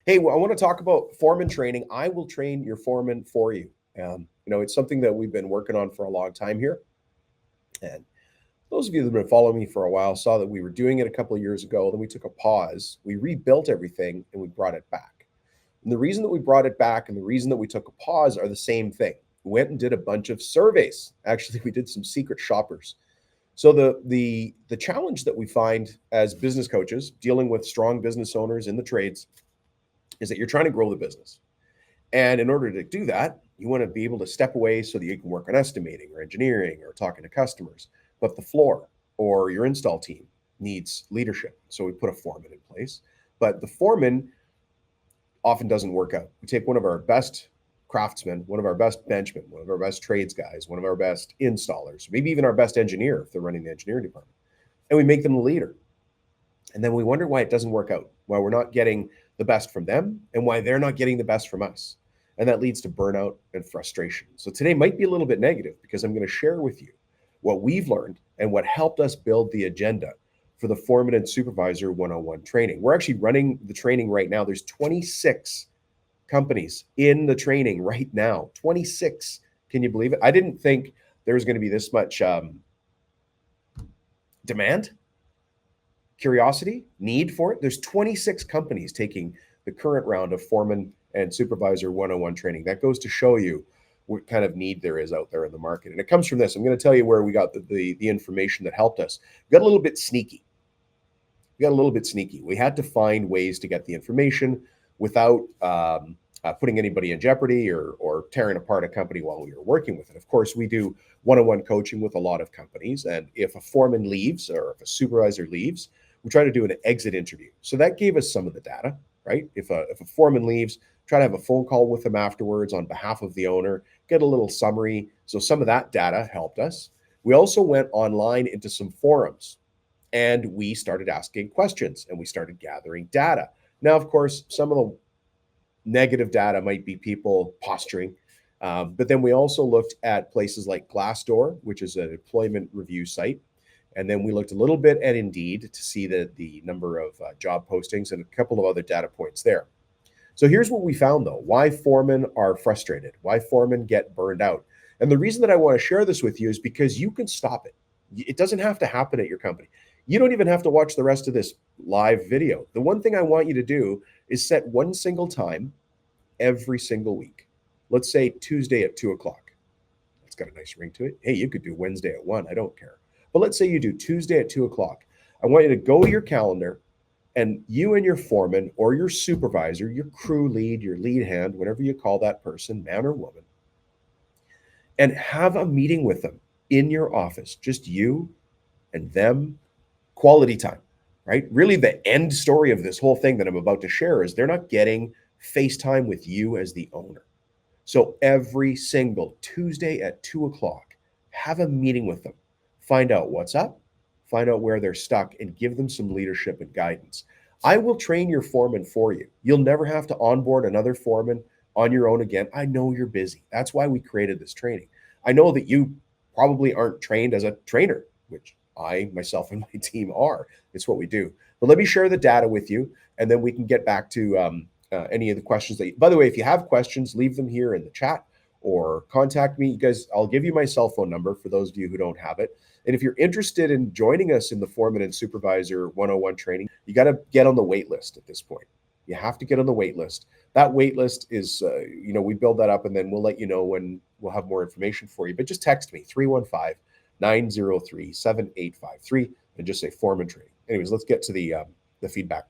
Hey, well, I want to talk about foreman training. I will train your foreman for you. It's something that we've been working on for a long time here. And those of you that have been following me for a while saw that we were doing it a couple of years ago. Then we took a pause. We rebuilt everything and we brought it back. And the reason that we brought it back and the reason that we took a pause are the same thing. We went and did a bunch of surveys. Actually, we did some secret shoppers. So the challenge that we find as business coaches dealing with strong business owners in the trades is that you're trying to grow the business. And in order to do that, you want to be able to step away so that you can work on estimating or engineering or talking to customers. But the floor or your install team needs leadership. So we put a foreman in place. But the foreman often doesn't work out. We take one of our best craftsmen, one of our best benchmen, one of our best trades guys, one of our best installers, maybe even our best engineer if they're running the engineering department, and we make them the leader. And then we wonder why it doesn't work out, why we're not getting the best from them, and why they're not getting the best from us. And that leads to burnout and frustration. So today might be a little bit negative because I'm going to share with you what we've learned and what helped us build the agenda for the Foreman and Supervisor 101 training. We're actually running the training right now. There's 26 companies in the training right now. 26. Can you believe it? I didn't think there was going to be this much demand, curiosity, need for it. There's 26 companies taking the current round of Foreman and Supervisor 101 training. That goes to show you what kind of need there is out there in the market. And it comes from this. I'm going to tell you where we got the information that helped us. We got a little bit sneaky. We had to find ways to get the information without putting anybody in jeopardy or tearing apart a company while we were working with it. Of course, we do one-on-one coaching with a lot of companies. And if a foreman leaves or if a supervisor leaves, we try to do an exit interview. So that gave us some of the data, right? If a foreman leaves, try to have a phone call with them afterwards on behalf of the owner, get a little summary. So some of that data helped us. We also went online into some forums and we started asking questions and we started gathering data. Now, of course, some of the negative data might be people posturing. But then we also looked at places like Glassdoor, which is an employment review site. And then we looked a little bit at Indeed to see the number of job postings and a couple of other data points there. So here's what we found though, why foremen are frustrated, why foremen get burned out. And the reason that I want to share this with you is because you can stop it. It doesn't have to happen at your company. You don't even have to watch the rest of this live video. The one thing I want you to do is set one single time every single week. Let's say Tuesday at 2:00. It's got a nice ring to it. Hey, you could do Wednesday at 1. I don't care. But let's say you do Tuesday at 2:00. I want you to go to your calendar and you and your foreman or your supervisor, your crew lead, your lead hand, whatever you call that person, man or woman, and have a meeting with them in your office, just you and them, quality time, right? Really, the end story of this whole thing that I'm about to share is they're not getting FaceTime with you as the owner. So every single Tuesday at 2:00, have a meeting with them, find out what's up, find out where they're stuck, and give them some leadership and guidance. I will train your foreman for you. You'll never have to onboard another foreman on your own again. I know you're busy. That's why we created this training. I know that you probably aren't trained as a trainer, which I, myself, and my team are. It's what we do. But let me share the data with you, and then we can get back to any of the questions that by the way, if you have questions, leave them here in the chat or contact me. You guys, I'll give you my cell phone number for those of you who don't have it. And if you're interested in joining us in the Foreman and Supervisor 101 training, you got to get on the wait list at this point. You have to get on the wait list. That wait list is, we build that up and then we'll let you know when we'll have more information for you. But just text me 315-903-7853 and just say Foreman training. Anyways, let's get to the feedback.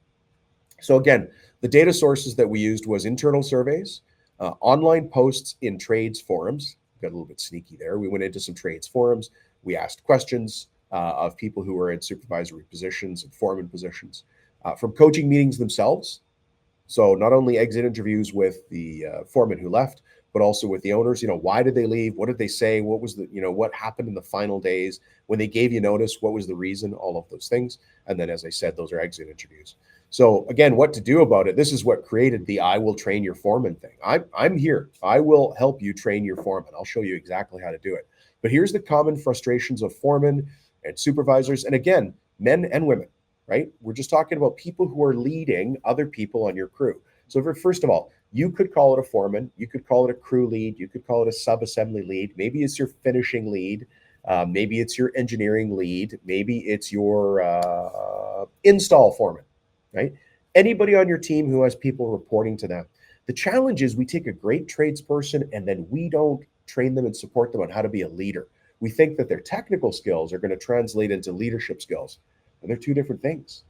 So again, the data sources that we used was internal surveys, online posts in trades forums. Got a little bit sneaky there. We went into some trades forums. We asked questions of people who are in supervisory positions and foreman positions from coaching meetings themselves. So not only exit interviews with the foreman who left, but also with the owners. Why did they leave? What did they say? What was what happened in the final days when they gave you notice? What was the reason? All of those things. And then, as I said, those are exit interviews. So again, what to do about it? This is what created the I will train your foreman thing. I'm here. I will help you train your foreman. I'll show you exactly how to do it. But here's the common frustrations of foremen and supervisors. And again, men and women, right? We're just talking about people who are leading other people on your crew. So first of all, you could call it a foreman, you could call it a crew lead, you could call it a sub-assembly lead, maybe it's your finishing lead, maybe it's your engineering lead, maybe it's your install foreman, right? Anybody on your team who has people reporting to them. The challenge is we take a great tradesperson and then we don't train them and support them on how to be a leader. We think that their technical skills are going to translate into leadership skills, and they're two different things.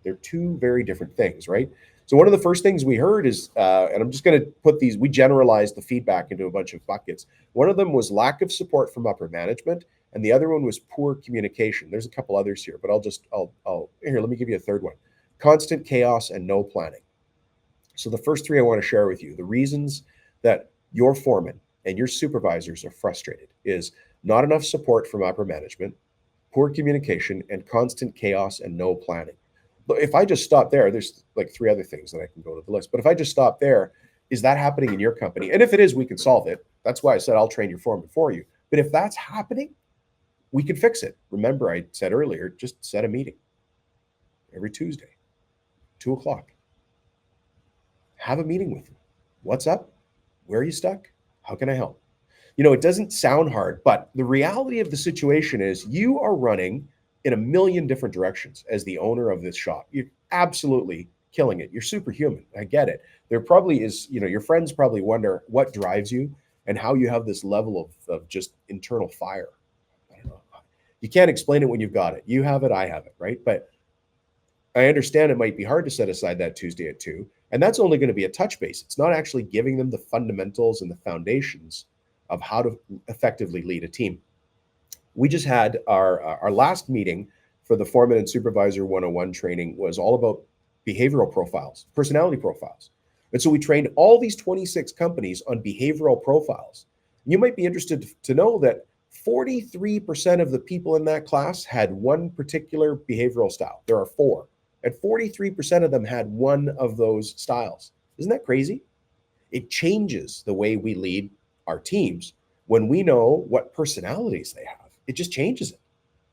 They're two very different things, right? So one of the first things we heard is, and I'm just going to put these, we generalized the feedback into a bunch of buckets. One of them was lack of support from upper management, and the other one was poor communication. There's a couple others here, but here, let me give you a third one. Constant chaos and no planning. So the first three I want to share with you, the reasons that your foreman and your supervisors are frustrated is not enough support from upper management, poor communication, and constant chaos and no planning. But if I just stop there, there's like three other things that I can go to the list. But if I just stop there, is that happening in your company? And if it is, we can solve it. That's why I said I'll train your foreman for you. But if that's happening, we can fix it. Remember, I said earlier, just set a meeting every Tuesday, 2:00. Have a meeting with them. What's up? Where are you stuck? How can I help? It doesn't sound hard, but the reality of the situation is you are running in a million different directions as the owner of this shop. You're absolutely killing it. You're superhuman. I get it. There probably is, your friends probably wonder what drives you and how you have this level of just internal fire. I don't know. You can't explain it when you've got it. You have it, I have it, right? But I understand it might be hard to set aside that Tuesday at 2, and that's only going to be a touch base. It's not actually giving them the fundamentals and the foundations of how to effectively lead a team. We just had our last meeting for the Foreman and Supervisor 101 training was all about behavioral profiles, personality profiles. And so we trained all these 26 companies on behavioral profiles. You might be interested to know that 43% of the people in that class had one particular behavioral style. There are 4. And 43% of them had one of those styles. Isn't that crazy? It changes the way we lead our teams when we know what personalities they have. It just changes it,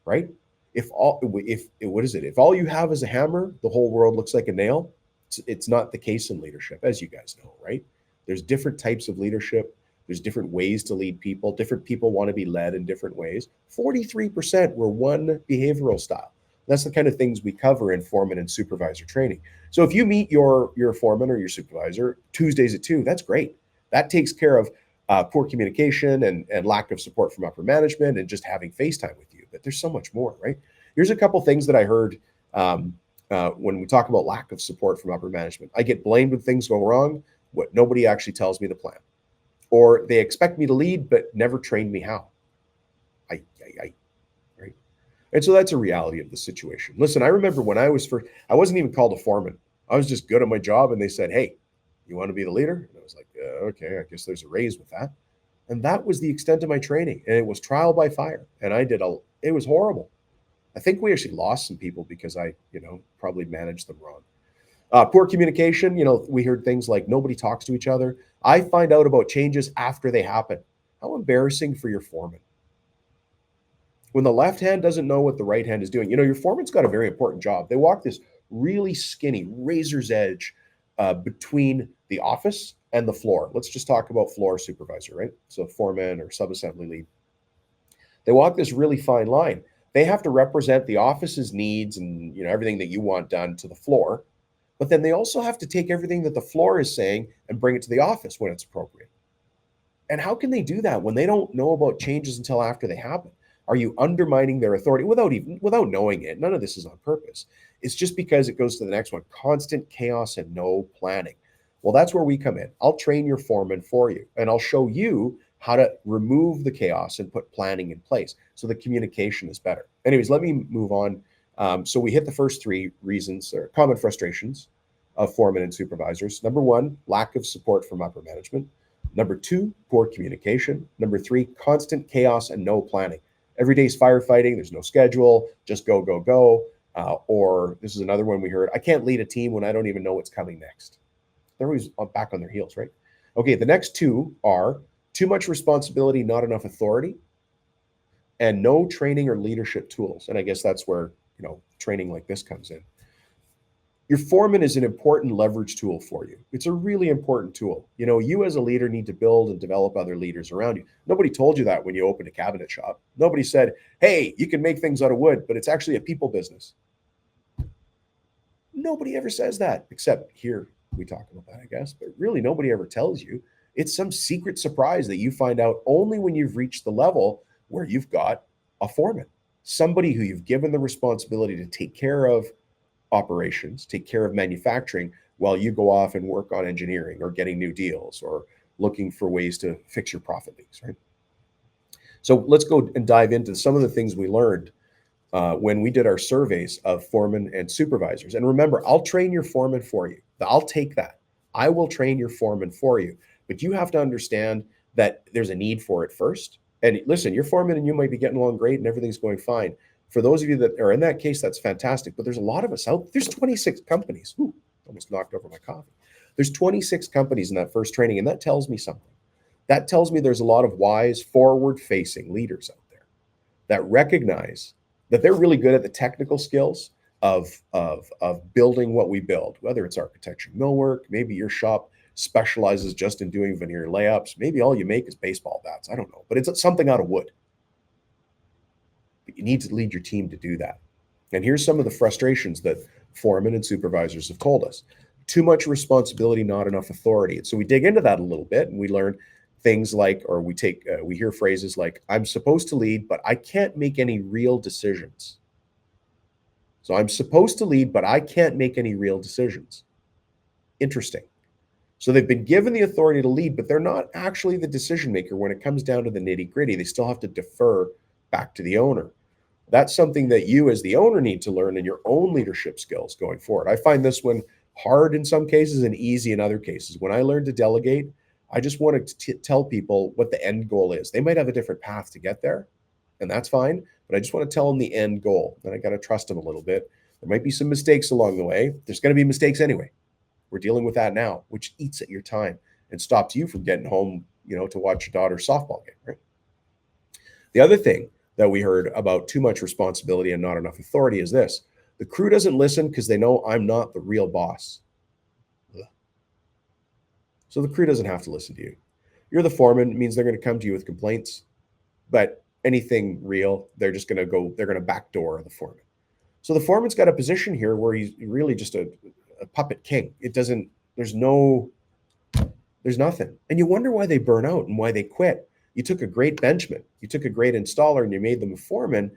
right? If all you have is a hammer, the whole world looks like a nail. It's not the case in leadership, as you guys know, right? There's different types of leadership. There's different ways to lead people. Different people want to be led in different ways. 43% were one behavioral style. That's the kind of things we cover in foreman and supervisor training. So if you meet your foreman or your supervisor Tuesdays at 2, that's great. That takes care of poor communication and lack of support from upper management and just having FaceTime with you. But there's so much more, right? Here's a couple things that I heard when we talk about lack of support from upper management. I get blamed when things go wrong. What nobody actually tells me the plan, or they expect me to lead but never train me how. Right? And so that's a reality of the situation. Listen, I remember when I wasn't even called a foreman. I was just good at my job, and they said, "Hey, you want to be the leader?" And I was like, "Okay, I guess there's a raise with that." And that was the extent of my training, and it was trial by fire. And it was horrible. I think we actually lost some people because I, probably managed them wrong. Poor communication. We heard things like nobody talks to each other. I find out about changes after they happen. How embarrassing for your foreman. When the left hand doesn't know what the right hand is doing, your foreman's got a very important job. They walk this really skinny razor's edge between the office and the floor. Let's just talk about floor supervisor, right? So foreman or sub-assembly lead. They walk this really fine line. They have to represent the office's needs and everything that you want done to the floor. But then they also have to take everything that the floor is saying and bring it to the office when it's appropriate. And how can they do that when they don't know about changes until after they happen? Are you undermining their authority without knowing it? None of this is on purpose. It's just because it goes to the next one. Constant chaos and no planning. Well, that's where we come in. I'll train your foreman for you, and I'll show you how to remove the chaos and put planning in place so the communication is better. Anyways, let me move on. So we hit the first 3 reasons or common frustrations of foremen and supervisors. Number 1, lack of support from upper management. Number 2, poor communication. Number 3, constant chaos and no planning. Every day's firefighting. There's no schedule. Just go, go, go. Or this is another one we heard. I can't lead a team when I don't even know what's coming next. They're always back on their heels, right? Okay, the next 2 are too much responsibility, not enough authority, and no training or leadership tools. And I guess that's where, training like this comes in. Your foreman is an important leverage tool for you. It's a really important tool. You as a leader need to build and develop other leaders around you. Nobody told you that when you opened a cabinet shop. Nobody said, hey, you can make things out of wood, but it's actually a people business. Nobody ever says that, except here we talk about that, I guess. But really, nobody ever tells you. It's some secret surprise that you find out only when you've reached the level where you've got a foreman, somebody who you've given the responsibility to take care of operations, take care of manufacturing while you go off and work on engineering or getting new deals or looking for ways to fix your profit leaks, right? So let's go and dive into some of the things we learned when we did our surveys of foremen and supervisors. And remember, I'll train your foreman for you. I'll take that. I will train your foreman for you. But you have to understand that there's a need for it first. And listen, your foreman and you might be getting along great and everything's going fine. For those of you that are in that case, that's fantastic. But there's a lot of us out. There's 26 companies. Ooh, almost knocked over my coffee. There's 26 companies in that first training, and that tells me something. That tells me there's a lot of wise, forward-facing leaders out there that recognize that they're really good at the technical skills of building what we build, whether it's architecture, millwork, maybe your shop specializes just in doing veneer layups. Maybe all you make is baseball bats. I don't know, but it's something out of wood. But you need to lead your team to do that. And here's some of the frustrations that foremen and supervisors have told us. Too much responsibility, not enough authority. And so we dig into that a little bit and we learn things like, or we hear phrases like, I'm supposed to lead, but I can't make any real decisions. So I'm supposed to lead, but I can't make any real decisions. Interesting. So they've been given the authority to lead, but they're not actually the decision maker when it comes down to the nitty gritty. They still have to defer back to the owner. That's something that you as the owner need to learn in your own leadership skills going forward. I find this one hard in some cases and easy in other cases. When I learned to delegate, I just want to tell people what the end goal is. They might have a different path to get there, and that's fine, but I just want to tell them the end goal. And I got to trust them a little bit. There might be some mistakes along the way. There's going to be mistakes anyway. We're dealing with that now, which eats at your time and stops you from getting home, to watch your daughter's softball game, right? The other thing that we heard about too much responsibility and not enough authority is this. The crew doesn't listen because they know I'm not the real boss. So the crew doesn't have to listen to you. You're the foreman. It means they're going to come to you with complaints, but anything real, they're going to backdoor the foreman. So the foreman's got a position here where he's really just a puppet king. There's nothing. And you wonder why they burn out and why they quit. You took a great benchman, you took a great installer and you made them a foreman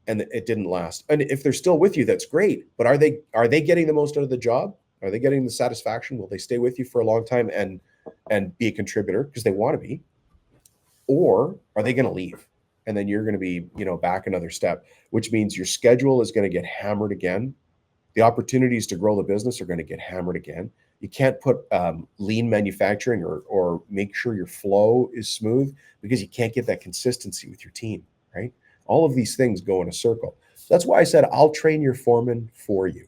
and it didn't last. And if they're still with you, that's great. But are they getting the most out of the job? Are they getting the satisfaction? Will they stay with you for a long time and be a contributor because they want to be? Or are they going to leave? And then you're going to be, back another step, which means your schedule is going to get hammered again. The opportunities to grow the business are going to get hammered again. You can't put lean manufacturing or make sure your flow is smooth because you can't get that consistency with your team, right? All of these things go in a circle. That's why I said I'll train your foreman for you.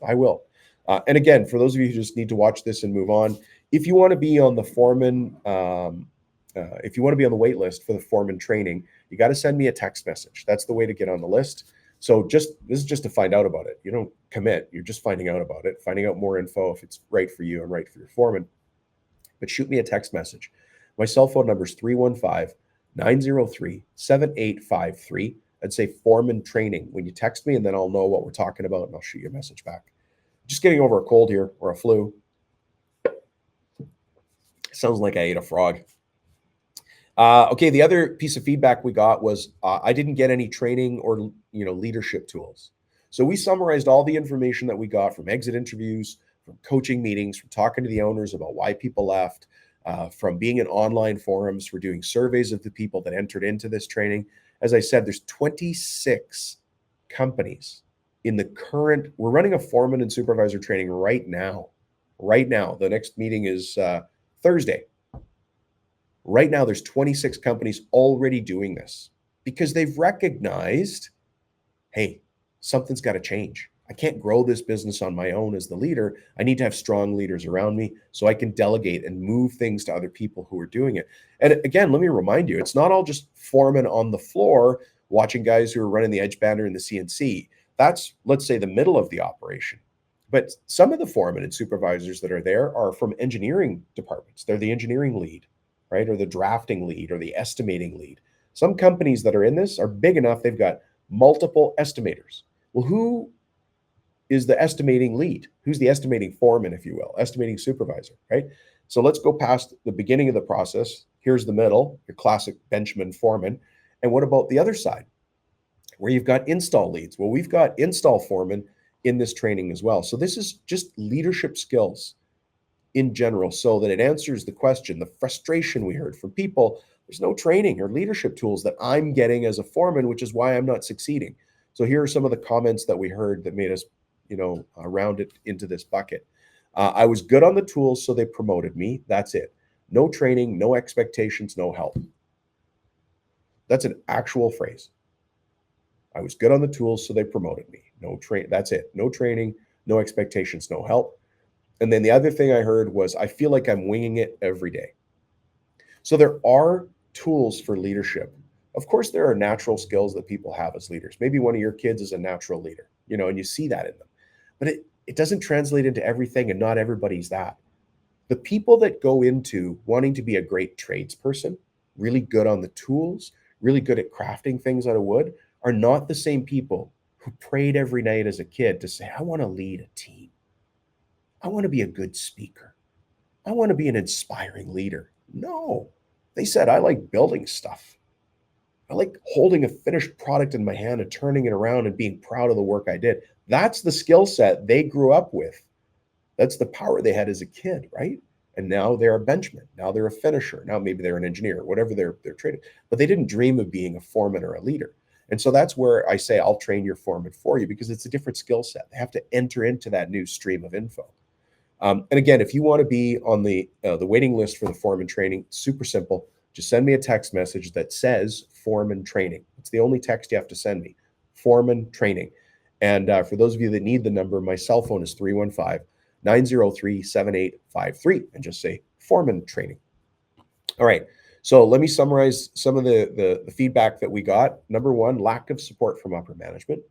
I will. And again, for those of you who just need to watch this and move on, if you want to be on the foreman, if you want to be on the wait list for the foreman training, you got to send me a text message. That's the way to get on the list. So this is just to find out about it. You don't commit. You're just finding out about it, finding out more info if it's right for you and right for your foreman. But shoot me a text message. My cell phone number is 315-903-7853. I'd say foreman training when you text me, and then I'll know what we're talking about, and I'll shoot you a message back. Just getting over a cold here or a flu. Sounds like I ate a frog. Okay, the other piece of feedback we got was I didn't get any training or leadership tools. So we summarized all the information that we got from exit interviews, from coaching meetings, from talking to the owners about why people left, from being in online forums, for doing surveys of the people that entered into this training. As I said, there's 26 companies in the current. We're running a foreman and supervisor training right now. Right now, the next meeting is Thursday. Right now, there's 26 companies already doing this because they've recognized, hey, something's got to change. I can't grow this business on my own as the leader. I need to have strong leaders around me so I can delegate and move things to other people who are doing it. And again, let me remind you, it's not all just foremen on the floor watching guys who are running the edge bander and the CNC. That's, let's say, the middle of the operation. But some of the foremen and supervisors that are there are from engineering departments. They're the engineering lead, right? Or the drafting lead or the estimating lead. Some companies that are in this are big enough, they've got multiple estimators. Well, who is the estimating lead? Who's the estimating foreman, if you will, estimating supervisor, right? So let's go past the beginning of the process. Here's the middle, your classic benchman foreman. And what about the other side where you've got install leads? Well, we've got install foremen in this training as well. So this is just leadership skills in general so that it answers the question, the frustration we heard from people. There's no training or leadership tools that I'm getting as a foreman, which is why I'm not succeeding. So here are some of the comments that we heard that made us, round it into this bucket. I was good on the tools, so they promoted me. That's it. No training, no expectations, no help. That's an actual phrase. I was good on the tools, so they promoted me. That's it. No training, no expectations, no help. And then the other thing I heard was, I feel like I'm winging it every day. So there are tools for leadership. Of course, there are natural skills that people have as leaders. Maybe one of your kids is a natural leader, and you see that in them. But it doesn't translate into everything, and not everybody's that. The people that go into wanting to be a great tradesperson, really good on the tools, really good at crafting things out of wood, are not the same people who prayed every night as a kid to say, I want to lead a team. I want to be a good speaker. I want to be an inspiring leader. No, they said, I like building stuff. I like holding a finished product in my hand and turning it around and being proud of the work I did. That's the skill set they grew up with. That's the power they had as a kid, right? And now they're a benchman. Now they're a finisher. Now maybe they're an engineer, whatever they're trading. But they didn't dream of being a foreman or a leader. And so that's where I say I'll train your foreman for you, because it's a different skill set. They have to enter into that new stream of info. And again, if you want to be on the waiting list for the foreman training, super simple. Just send me a text message that says foreman training. It's the only text you have to send me, foreman training. And for those of you that need the number, my cell phone is 315-903-7853, and just say foreman training. All right. So let me summarize some of the feedback that we got. Number one, lack of support from upper management.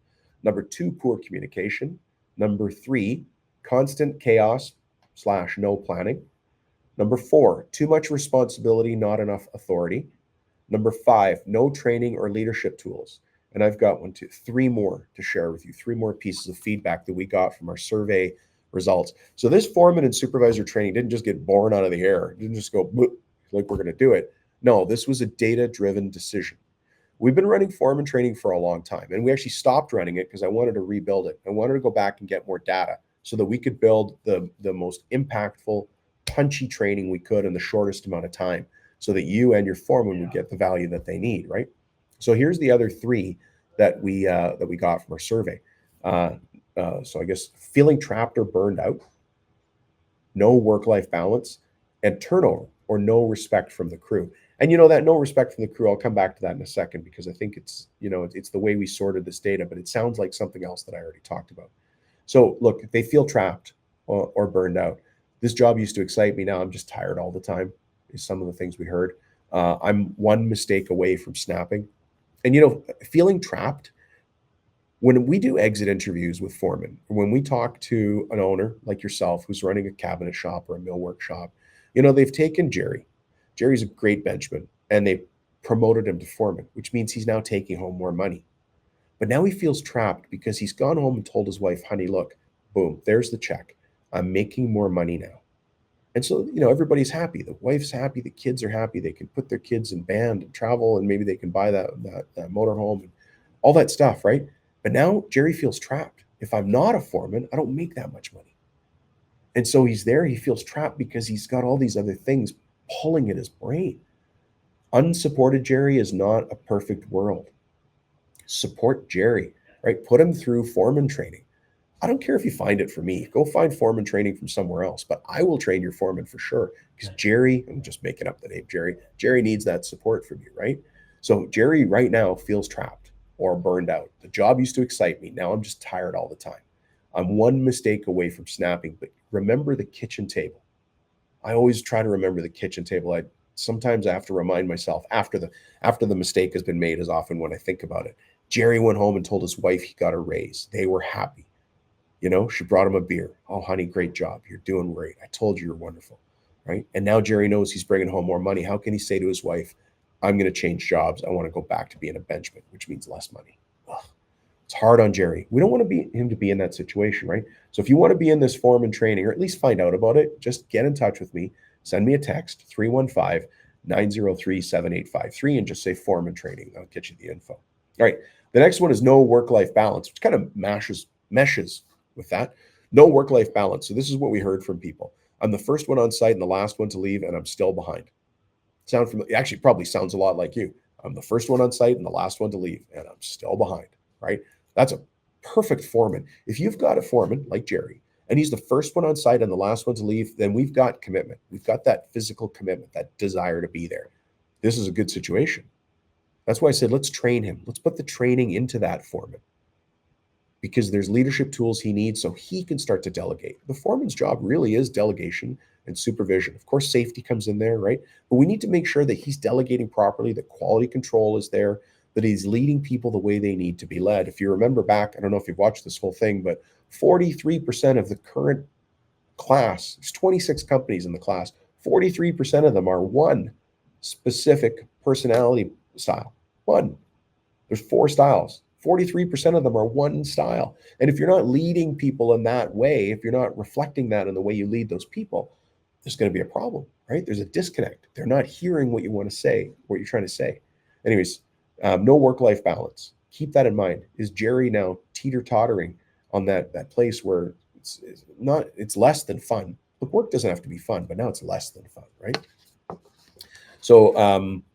Number two, poor communication. Number three, constant chaos / no planning. Number four, too much responsibility, not enough authority. Number five, no training or leadership tools. And I've got three more to share with you, three more pieces of feedback that we got from our survey results. So this foreman and supervisor training didn't just get born out of the air. It didn't just go like we're going to do it. No, this was a data-driven decision. We've been running foreman training for a long time, and we actually stopped running it because I wanted to rebuild it. I wanted to go back and get more data so that we could build the most impactful, punchy training we could in the shortest amount of time, so that you and your foreman would get the value that they need, right? So here's the other three that we got from our survey. So I guess feeling trapped or burned out, no work-life balance, and turnover or no respect from the crew. And that no respect from the crew, I'll come back to that in a second, because I think it's the way we sorted this data, but it sounds like something else that I already talked about. So look, if they feel trapped or burned out, this job used to excite me. Now I'm just tired all the time, is some of the things we heard. I'm one mistake away from snapping. And feeling trapped, when we do exit interviews with foremen, when we talk to an owner like yourself who's running a cabinet shop or a millwork shop, they've taken Jerry. Jerry's a great benchman, and they promoted him to foreman, which means he's now taking home more money. But now he feels trapped because he's gone home and told his wife, honey, look, boom, there's the check. I'm making more money now. And so, everybody's happy. The wife's happy. The kids are happy. They can put their kids in band and travel, and maybe they can buy that motorhome and all that stuff, right? But now Jerry feels trapped. If I'm not a foreman, I don't make that much money. And so he's there. He feels trapped because he's got all these other things pulling at his brain. Unsupported Jerry is not a perfect world. Support Jerry, right? Put him through foreman training. I don't care if you find it for me. Go find foreman training from somewhere else, but I will train your foreman for sure, because Jerry, I'm just making up the name Jerry needs that support from you, right? So Jerry right now feels trapped or burned out. The job used to excite me. Now I'm just tired all the time. I'm one mistake away from snapping, but remember the kitchen table. I always try to remember the kitchen table. Sometimes I have to remind myself after the mistake has been made, is often when I think about it. Jerry went home and told his wife he got a raise. They were happy. She brought him a beer. Oh, honey, great job. You're doing great. I told you you're wonderful, right? And now Jerry knows he's bringing home more money. How can he say to his wife, I'm going to change jobs. I want to go back to being a benchman, which means less money. Ugh. It's hard on Jerry. We don't want him to be in that situation, right? So if you want to be in this foreman training, or at least find out about it, just get in touch with me. Send me a text, 315-903-7853, and just say foreman training. I'll get you the info. All right. The next one is no work-life balance, which kind of meshes with that. No work-life balance. So this is what we heard from people. I'm the first one on site and the last one to leave, and I'm still behind. Sound familiar? Actually, probably sounds a lot like you. I'm the first one on site and the last one to leave, and I'm still behind, right? That's a perfect foreman. If you've got a foreman like Jerry, and he's the first one on site and the last one to leave, then we've got commitment. We've got that physical commitment, that desire to be there. This is a good situation. That's why I said, let's train him. Let's put the training into that foreman, because there's leadership tools he needs so he can start to delegate. The foreman's job really is delegation and supervision. Of course, safety comes in there, right? But we need to make sure that he's delegating properly, that quality control is there, that he's leading people the way they need to be led. If you remember back, I don't know if you've watched this whole thing, but 43% of the current class, there's 26 companies in the class, 43% of them are one specific personality style. One. There's 4 styles. 43% of them are one style. And if you're not leading people in that way, if you're not reflecting that in the way you lead those people, there's going to be a problem, right? There's a disconnect. They're not hearing what you want to say, what you're trying to say. Anyways, no work-life balance. Keep that in mind. Is Jerry now teeter-tottering on that place where it's less than fun? Look, work doesn't have to be fun, but now it's less than fun, right? So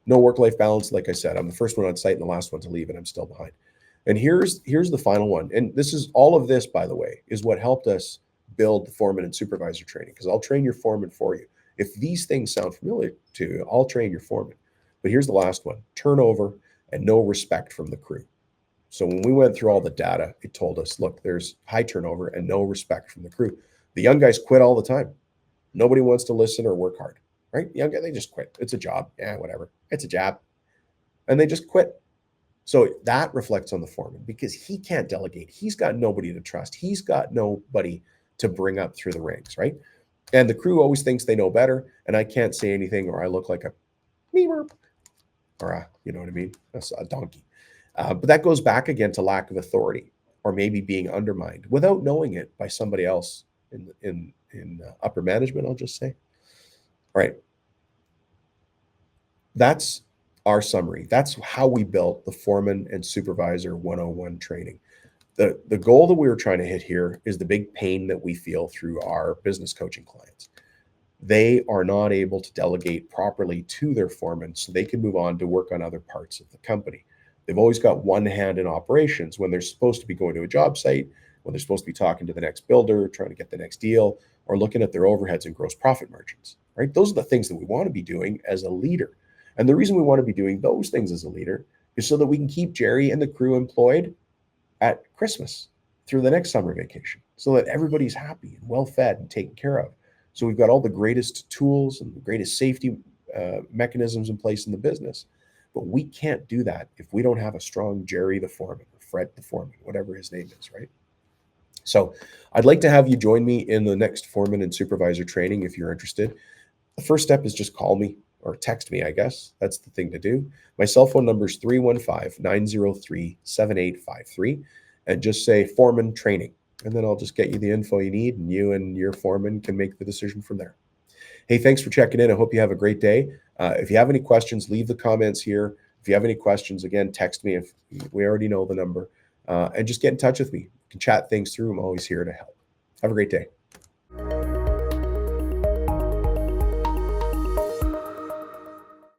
no work-life balance. Like I said, I'm the first one on site and the last one to leave, and I'm still behind. And here's the final one. And this is all of this, by the way, is what helped us build the foreman and supervisor training, because I'll train your foreman for you. If these things sound familiar to you, I'll train your foreman. But here's the last one: turnover and no respect from the crew. So when we went through all the data, it told us, look, there's high turnover and no respect from the crew. The young guys quit all the time. Nobody wants to listen or work hard, right? Young guys, they just quit. It's a job. Yeah, whatever. It's a job. And they just quit. So that reflects on the foreman, because he can't delegate. He's got nobody to trust. He's got nobody to bring up through the ranks, right? And the crew always thinks they know better, and I can't say anything, or I look like a meemer, or you know what I mean? That's a donkey. But that goes back again to lack of authority, or maybe being undermined without knowing it by somebody else in upper management, I'll just say. All right. That's our summary. That's how we built the Foreman and Supervisor 101 training. The goal that we were trying to hit here is the big pain that we feel through our business coaching clients. They are not able to delegate properly to their foreman so they can move on to work on other parts of the company. They've always got one hand in operations when they're supposed to be going to a job site, when they're supposed to be talking to the next builder, trying to get the next deal, or looking at their overheads and gross profit margins, right? Those are the things that we want to be doing as a leader. And the reason we want to be doing those things as a leader is so that we can keep Jerry and the crew employed at Christmas through the next summer vacation, so that everybody's happy and well fed and taken care of. So we've got all the greatest tools and the greatest safety mechanisms in place in the business. But we can't do that if we don't have a strong Jerry the foreman, or Fred the foreman, whatever his name is, right? So I'd like to have you join me in the next foreman and supervisor training if you're interested. The first step is just call me or text me, I guess. That's the thing to do. My cell phone number is 315-903-7853, and just say Foreman Training. And then I'll just get you the info you need, and you and your foreman can make the decision from there. Hey, thanks for checking in. I hope you have a great day. If you have any questions, leave the comments here. If you have any questions, again, text me. If we already know the number, and just get in touch with me. We can chat things through. I'm always here to help. Have a great day.